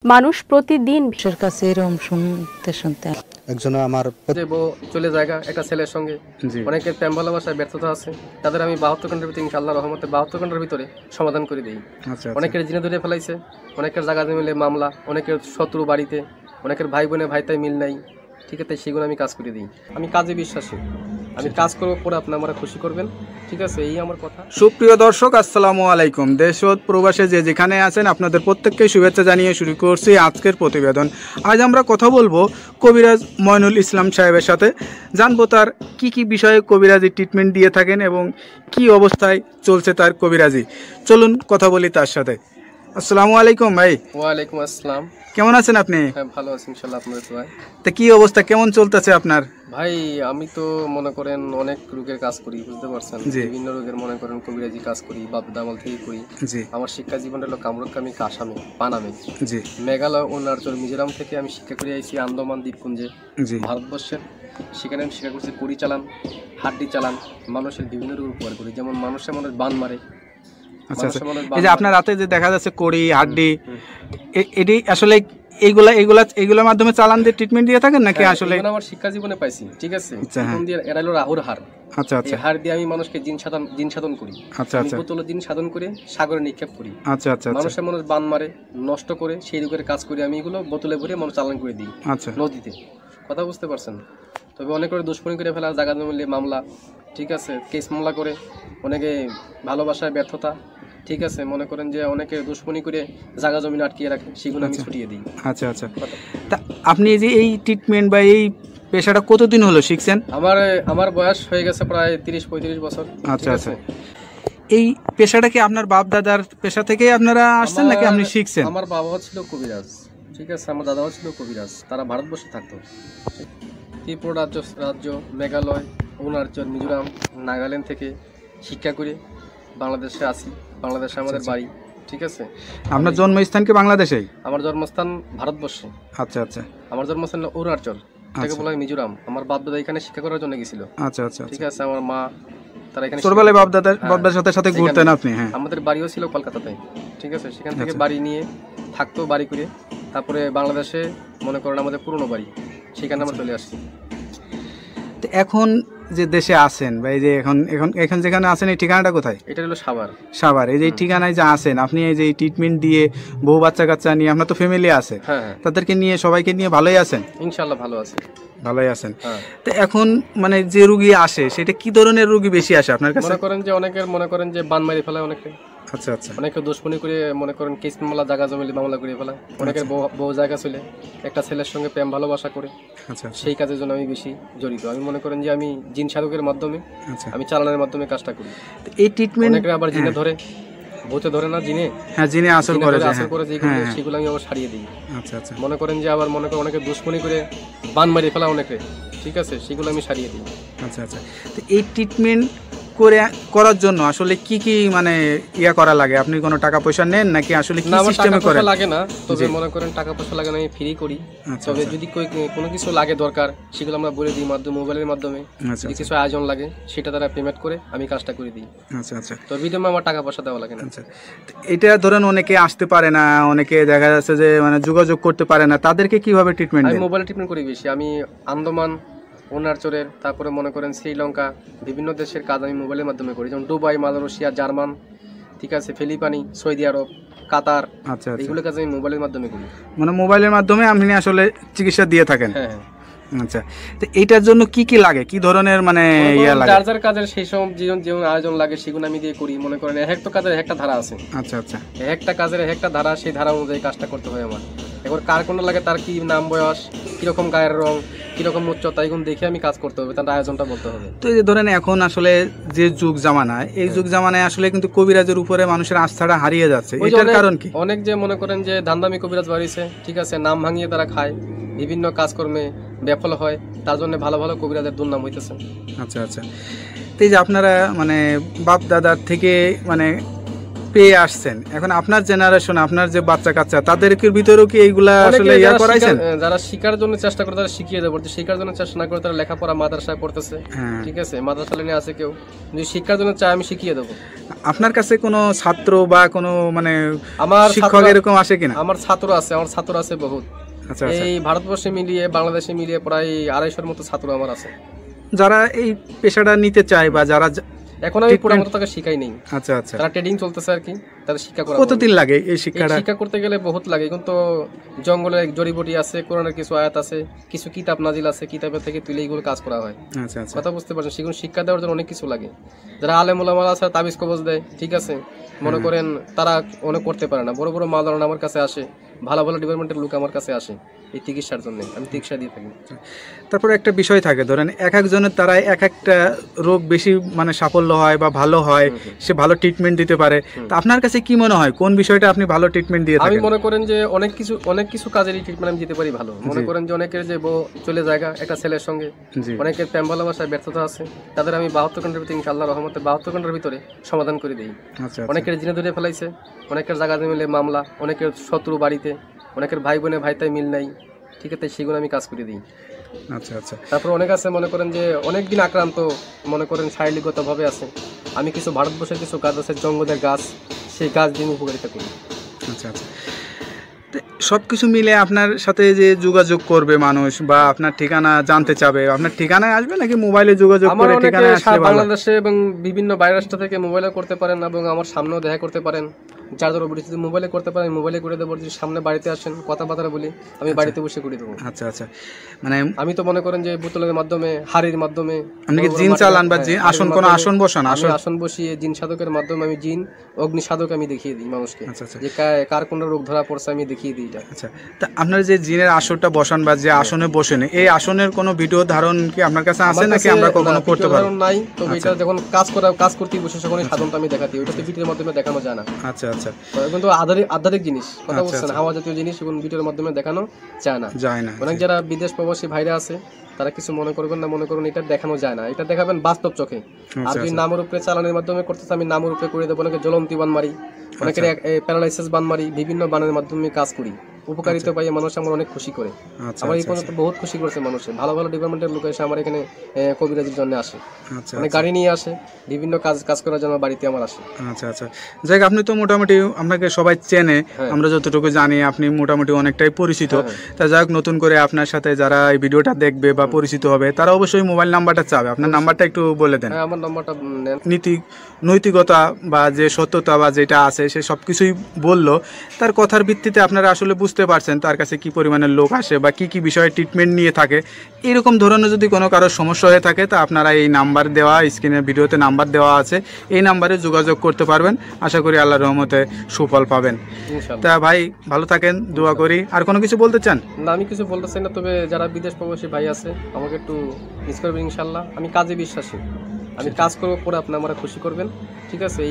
মানুষ প্রতিদিন মানুষের কাছে এরকম শুনতে শুনতে একজন আমার যে বউ চলে জায়গা একটা ছেলের সঙ্গে অনেকের প্রেম ভালোবাসায় ব্যর্থতা আছে, তাদের আমি 72 ঘন্টার ভিতরে ইনশাআল্লাহ রহমতে 72 ঘন্টার ভিতরে সমাধান করে দিই। অনেকের জিনে ধরে ফেলাইছে, অনেকের জায়গা মিলে মামলা, অনেকের শত্রু বাড়িতে, অনেকের ভাই বোনে ভাইতাই মিল নাই, ঠিক আছে, সেগুলো আমি কাজ করে দিই। আমি কাজে বিশ্বাসী, আমি কাজ করবো, পরে আপনি আমরা খুশি করবেন, ঠিক আছে, এই আমার কথা। সুপ্রিয় দর্শক, আসসালামু আলাইকুম। দেশ ও প্রবাসে যে যেখানে আছেন আপনাদের প্রত্যেককে শুভেচ্ছা জানিয়ে শুরু করছি আজকের প্রতিবেদন। আজ আমরা কথা বলবো কবিরাজ মইনুল ইসলাম সাহেবের সাথে, জানবো তার কি বিষয়ে কবিরাজি ট্রিটমেন্ট দিয়ে থাকেন এবং কি অবস্থায় চলছে তার কবিরাজি। চলুন কথা বলি তার সাথে। আসসালামু আলাইকুম ভাই। ওয়ালাইকুম আসসালাম। কেমন আছেন আপনি? হ্যাঁ, ভালো আছি ইনশাআল্লাহ, আপনাদের দোয়ায়। তা কি অবস্থা, কেমন চলতেছে আপনার? ভাই আমি তো মনে করেন অনেক রোগের কাজ করি, বুঝতে পারছেন, বিভিন্ন রোগের মনে করেন কবিরাজি কাজ করি, বাপ দামাল থেকে করি। আমার শিক্ষা জীবন হলো কামরুকামি, কাসামে, পানামে, মেঘালয়, অরুণাচল, মিজোরাম থেকে আমি শিক্ষা করে আইছি আন্দামান দ্বীপপুঞ্জে, ভারতবর্ষের। সেখানে আমি শিক্ষা করছি কড়ি চালান, হাড্ডি চালান, মানুষের বিভিন্ন রোগ উপকার করি, যেমন মানুষের মনে বান মারে। আচ্ছা, এই যে আপনার রাতে যে দেখা যাচ্ছে কড়ি হাড্ডি, এটি আসলে এইগুলোর মাধ্যমে চালান দিয়ে ট্রিটমেন্ট দিয়ে থাকেন নাকি? আসলে আমার শিক্ষা জীবনে পাইছি, ঠিক আছে, এরা হলো রাহুর হার। আচ্ছা আচ্ছা, হার দিয়ে আমি মানুষকে জিন সাধন করি। আচ্ছা আচ্ছা, বোতল জিন সাধন করে সাগরে নিক্ষেপ করি। আচ্ছা আচ্ছা, মানুষের মানুষ বান মারে, নষ্ট করে, সেই রোগের কাজ করি আমি, এগুলো বোতলে ভরে মানুষ চালান করে দিই। আচ্ছা, নদীতে, কথা বুঝতে পারছেন। তবে অনেক করে দুষ্কর্মী করে ফেলা, জায়গা জমিলে মামলা, ঠিক আছে, কেস মামলা করে, অনেকে ভালোবাসায় ব্যর্থতা, ঠিক আছে, মনে করেন যে অনেকে দুশ্মনী করে জায়গা জমি আটকিয়ে রাখে, সেগুলো আমি ছুটিয়ে দিই। আচ্ছা আচ্ছা, তা আপনি যে এই ট্রিটমেন্ট বা এই পেশাটা কতদিন হলো শিখছেন? আমার বয়স হয়ে গেছে প্রায় 30-35 বছর। আচ্ছা আচ্ছা, এই পেশাটা কি আপনার বাপ দাদার পেশা থেকে আপনারা আসছেন নাকি আপনি শিখছেন? আমার বাবাও ছিল কবিরাজ, ঠিক আছে, আমার দাদাও ছিল কবিরাজ, তারা ভারতবর্ষে থাকতো। ত্রিপুরা রাজ্য, মেঘালয়, অরুণাচল, মিজোরাম, নাগাল্যান্ড থেকে শিক্ষা করে বাংলাদেশে আসি। বাংলাদেশে আমাদের বাড়ি, ঠিক আছে। আপনার জন্মস্থান কি বাংলাদেশেই? আমার জন্মস্থান ভারতবর্ষে। আচ্ছা আচ্ছা, আমার জন্মস্থান অরুণাচল, এটাকে বলা হয় মিজোরাম। আমার বাপ দাদা এখানে শিক্ষা করার জন্য গেছিল। আচ্ছা আচ্ছা, ঠিক আছে, আমার মা তারা এখানে ছোটবেলায় বাপ দাদার সাথে ঘুরতেন আপনি? হ্যাঁ, আমাদের বাড়িও ছিল কলকাতাতে, ঠিক আছে, সেখান থেকে বাড়ি নিয়ে থাকতো, বাড়ি করে তারপরে বাংলাদেশে মনে করেন আমাদের পুরনো বাড়ি, সেখানে আমরা চলে আসছি। এখন যে দেশে আছেন বা এই যে এখন যেখানে আছেন, এই ঠিকানাটা কোথায়? এটা হলো সাভার। এই যে ঠিকানায় যে আছেন আপনি, এই যে ট্রিটমেন্ট দিয়ে বউ বাচ্চা কাচ্চা নিয়ে, আপনার তো ফ্যামিলি আছে, তাদেরকে নিয়ে, সবাইকে নিয়ে ভালোই আছেন? ইনশাআল্লাহ ভালোই আছেন। তো এখন মানে যে রোগী আসে, সেটা কি ধরনের রোগী বেশি আসে আপনার কাছে? মনে করেন যে বান মারি ফেলায় অনেকে। আচ্ছা আচ্ছা, অনেকে দুশ্মনী করে, মনে করেন কেস মামলা, জায়গা জমিলে মামলা করে ফেলায়। অনেকের বউ জায়গা চলে একটা ছেলের সঙ্গে প্রেম ভালোবাসা করে। আচ্ছা, সেই কাজের জন্য আমি বেশি জড়িত। আমি মনে করেন যে আমি জিন সাধকের মাধ্যমে, আমি চালানোর মাধ্যমে কাজটা করি। এই ট্রিটমেন্ট অনেকে আবার জিনে ধরে, ভূতে ধরে না, জিনে, হ্যাঁ, জিনে আসর করে, সেগুলো আমি আবার ছাড়িয়ে দিই। আচ্ছা আচ্ছা, মনে করেন যে আবার মনে করেন অনেকে দুশ্মনী করে বান মারি ফেলা অনেকে, ঠিক আছে, সেগুলো আমি ছাড়িয়ে দিই। আচ্ছা আচ্ছা, তো এই ট্রিটমেন্ট করার জন্য আসলে কি মানে করা লাগে? আপনি কোনো টাকা পয়সা নেন নাকি আসলে কি সিস্টেমে করেন? লাগে না, তবে মনে করেন টাকা পয়সা লাগে না, আমি ফ্রি করি। তবে যদি কোনো কিছু লাগে দরকার, সেগুলো আমরা বলে দিই মোবাইলের মাধ্যমে। যদি কিছু আয়োজন লাগে, সেটা তারা পেমেন্ট করে আমি কাজটা করে দিই। আচ্ছা আচ্ছা, তো বিদমে আমার টাকা পয়সা দেওয়া লাগে না। আচ্ছা, এটা ধরেন অনেকে আসতে পারে না, অনেকে দেখা যাচ্ছে যে মানে যোগাযোগ করতে পারে না, তাদেরকে কিভাবে ট্রিটমেন্ট? আমি মোবাইলে ট্রিটমেন্ট করি বেশি। আমি আন্দামান, অরুণাচলের, তারপরে মনে করেন শ্রীলঙ্কা, বিভিন্ন দেশের কাজ আমি মোবাইলের মাধ্যমে করি, যেমন দুবাই, মালয়েশিয়া, জার্মান, ঠিক আছে, ফিলিপাইনি, সৌদি আরব, কাতার। আচ্ছা, এগুলো কাজ আমি মোবাইলের মাধ্যমে করি। মানে মোবাইলের মাধ্যমে আপনি আসলে চিকিৎসা দিয়ে থাকেন? হ্যাঁ। আচ্ছা, তো এইটার জন্য কি লাগে, কি ধরনের মানে চার্জার কাজের সেই সব যেমন আয়োজন লাগে, সেগুলো আমি দিয়ে করি। মনে করেন একটা কাজের একটা ধারা আছে। আচ্ছা আচ্ছা, একটা কাজের একটা ধারা, সেই ধারা অনুযায়ী কাজটা করতে হয় আমার। এবার কার কোনটা লাগে, তার কি নাম, বয়স, কিরকম গায়ের রং, কিরকম উচ্চতা, এগুলো দেখে আমি কাজ করতে হবে, তার আয়োজনটা বলতে হবে। তো এই যে ধরেন এখন আসলে যে যুগ জামানায়, এই যুগ জামানায় আসলে কিন্তু কবিরাজের উপরে মানুষের আস্থাটা হারিয়ে যাচ্ছে, এটার কারণ কি? অনেক যে মনে করেন যে ধান্দামি কবিরাজ বাড়িছে, ঠিক আছে, নাম ভাঙিয়ে তারা খায়, বিভিন্ন কাজকর্মে ব্যাফল হয়, তার জন্য ভালো ভালো কবিরাজের দুর্নাম হইতেছে। আচ্ছা আচ্ছা, তো এই যে আপনারা মানে বাপ দাদার থেকে মানে পেয়ে আসছেন, এখন আপনার জেনারেশন, আপনার যে বাচ্চা কাচ্চা, তাদেরকে ভিতরেও কি এইগুলা আসলে ইয়া করাইছেন? যারা শিকার জন্য চেষ্টা করে তারা শিখিয়ে দেবো, শিকার জন্য চেষ্টা না করে তারা লেখাপড়া মাদ্রাসায় পড়তেছে, ঠিক আছে, মাদ্রাসা লাইনে আছে কেউ, যদি শিক্ষার জন্য চায় আমি শিখিয়ে দেবো। আপনার কাছে কোনো ছাত্র বা কোনো মানে আমার শিক্ষক এরকম আসে কিনা? আমার ছাত্র আছে বহুত। আচ্ছা, এই ভারতবর্ষে মিলিয়ে বাংলাদেশে মিলিয়ে প্রায় 250-র মতো ছাত্র আমার আছে, যারা এই পেশাটা নিতে চায় বা যারা এখন আমি পুরো মতো তাকে শিখাই নেই। আচ্ছা, তারা ট্রেডিং চলতেছে আর কি, তারা শিক্ষা করা। কতদিন লাগে এই শিক্ষা করতে গেলে? বহুত লাগে, কিন্তু জঙ্গলে জড়িবটি আছে, কোরআনের কিছু আয়াত আছে, কিছু কিতাব নাজিল আছে, কিতাবের থেকে তুলে এইগুলো কাজ করা হয়। আচ্ছা, কথা বুঝতে পারছেন? সেগুলো শিক্ষা দেওয়ার জন্য অনেক কিছু লাগে। যারা আলেম ওলামা আছে তাবিজ কবজ দেয়, ঠিক আছে, মনে করেন তারা অনেক করতে পারে না। বড় বড় মাওলানা আমার কাছে আসে, ভালো ভালো ডিপার্টমেন্টের লোক আমার কাছে আসে এই চিকিৎসার জন্য, আমি চিকিৎসা দিয়ে থাকি। তারপর একটা বিষয় থাকে, ধরেন এক একজনের দ্বারা এক একটা রোগ বেশি মানে সাফল্য হয় বা ভালো হয়, সে ভালো ট্রিটমেন্ট দিতে পারে। তা আপনার কাছে কি মনে হয় কোন বিষয়টা আপনি ভালো ট্রিটমেন্ট দিয়ে থাকেন? আমি মনে করেন যে অনেক কিছু কাজেরই ট্রিটমেন্ট আমি দিতে পারি ভালো। মনে করেন যে অনেকের যে বউ চলে যায় একটা ছেলের সঙ্গে, অনেকের প্রেম ভালোবাসায় ব্যর্থতা আছে, তাদের আমি 72 ঘন্টার ভিতরে ইনশাআল্লাহর রহমতে 72 ঘন্টার ভিতরে সমাধান করে দিই। অনেকের জিনে ধরে ফেলাইছে, অনেকের জায়গা মিলে মামলা, অনেকের শত্রু বাড়িতে, অনেকের ভাই বোনে ভাইতাই মিল নাই, ঠিক আছে, সেগুলো আমি কাজ করে দিই। আচ্ছা। তারপর অনেক আছে মনে করেন যে অনেকদিন আক্রান্ত, মনে করেন শারীরিকগতভাবে আছে, আমি কিছু ভারতবর্ষের কিছু গাছ আছে, জঙ্গলের গাছ, সেই গাছ দিয়ে উপকারিতা করি। আচ্ছা। সব কিছু মিলে আপনার সাথে যে যোগাযোগ করবে মানুষ বা আপনার ঠিকানা জানতে চাবে, আপনার ঠিকানায় আসবে নাকি মোবাইলে যোগাযোগ করে ঠিকানায় আসলে? বাংলাদেশে এবং বিভিন্ন বাইরের রাষ্ট্র থেকে মোবাইলে করতে পারেন এবং আমার সামনেও দেখা করতে পারেন। যার ধরো যদি মোবাইলে করতে পারেন মোবাইলে করে দেবো, যদি সামনে বাড়িতে আসেন কথাবার্তা বলি, আমি বাড়িতে বসে করে দেবো। আচ্ছা। মানে আমি তো মনে করেন যে বোতলের মাধ্যমে, হাড়ির মাধ্যমে আপনি কি জিন চালান বা আসন বসান? আসন বসিয়ে জিন সাধকের মাধ্যমে আমি জিন অগ্নি সাধক আমি দেখিয়ে দিই মানুষকে, যে কার কোন রোগ ধরা পড়ছে আমি দেখিয়ে দিই। আচ্ছা, তা আপনার যে জিনের আসনটা বসান বা যে আসনে বসেন, এই আসনের কোনো ভিডিও ধারণ কি আপনার কাছে আছে নাকি আমরা কখনো করতে পারি? নাই, তো এটা যখন কাজ করতে বসে তখন সাধনটা আমি দেখাতে, ওটা তো ভিডিওর মাধ্যমে দেখানো যায় না। আচ্ছা, কিন্তু আধ্যাত্মিক জিনিস, কথা বলছেন, হাওয়া জাতীয় জিনিস, এখন ভিডিওর মাধ্যমে দেখানো যায় না। অনেক যারা বিদেশ প্রবাসী ভাইরা আছে তারা কিছু মনে করবেন না, মনে করুন এটা দেখানো যায় না, এটা দেখাবেন বাস্তব চোখে। আর যদি নামের উপরে চালানোর মাধ্যমে করতেছে, আমি নামের উপরে করে দেবো, অনেকে জ্বলন্তি বান মারি, অনেকের প্যারালাইসিস বান মারি, বিভিন্ন বানের মাধ্যমে কাজ করি, উপকারিতা পাই, মানুষ আমার অনেক খুশি করে। আমার এই পর্যন্ত বহুত খুশি করেছে মানুষের, ভালো ভালো ডিপার্টমেন্টের লোক এসে আমার এখানে কবিরাজির জন্য আসে, অনেক গাড়ি নিয়ে আসে, বিভিন্ন কাজ করার জন্য বাড়িতে আমার আসে। আচ্ছা। যাই, আপনি তো মোটামুটি আপনাকে সবাই চেনে, আমরা যতটুকু জানি আপনি মোটামুটি অনেকটাই পরিচিত। তা যাই হোক, নতুন করে আপনার সাথে যারা এই ভিডিওটা দেখবে বা পরিচিত হবে তারা অবশ্যই মোবাইল নাম্বারটা চাবে, আপনার নাম্বারটা একটু বলে দেন। আমার নাম্বারটা নৈতিকতা বা যে সত্যতা বা যেটা আছে সে সব কিছুই বললো, তার কথার ভিত্তিতে আপনারা আসলে বুঝতে পারছেন তার কাছে কি পরিমাণের লোক আসে বা কি বিষয়ে ট্রিটমেন্ট নিয়ে থাকে। এরকম ধরনের যদি কোনো কারোর সমস্যা হয়ে থাকে তা আপনারা এই নাম্বার দেওয়া, স্ক্রিনের ভিডিওতে নাম্বার দেওয়া আছে, এই নাম্বারে যোগাযোগ করতে পারবেন। আশা করি আল্লাহর রহমতে সুফল পাবেন। তা ভাই ভালো থাকেন, দোয়া করি। আর কোনো কিছু বলতে চান? না, আমি কিছু বলতে চাই না, তবে যারা বিদেশ প্রবাসী ভাই আছে আমাকে একটু মিস করবেন ইনশাল্লাহ। আমি কাজে বিশ্বাসী, আমি কাজ করবো, পরে আপনি আমার খুশি করবেন, ঠিক আছে।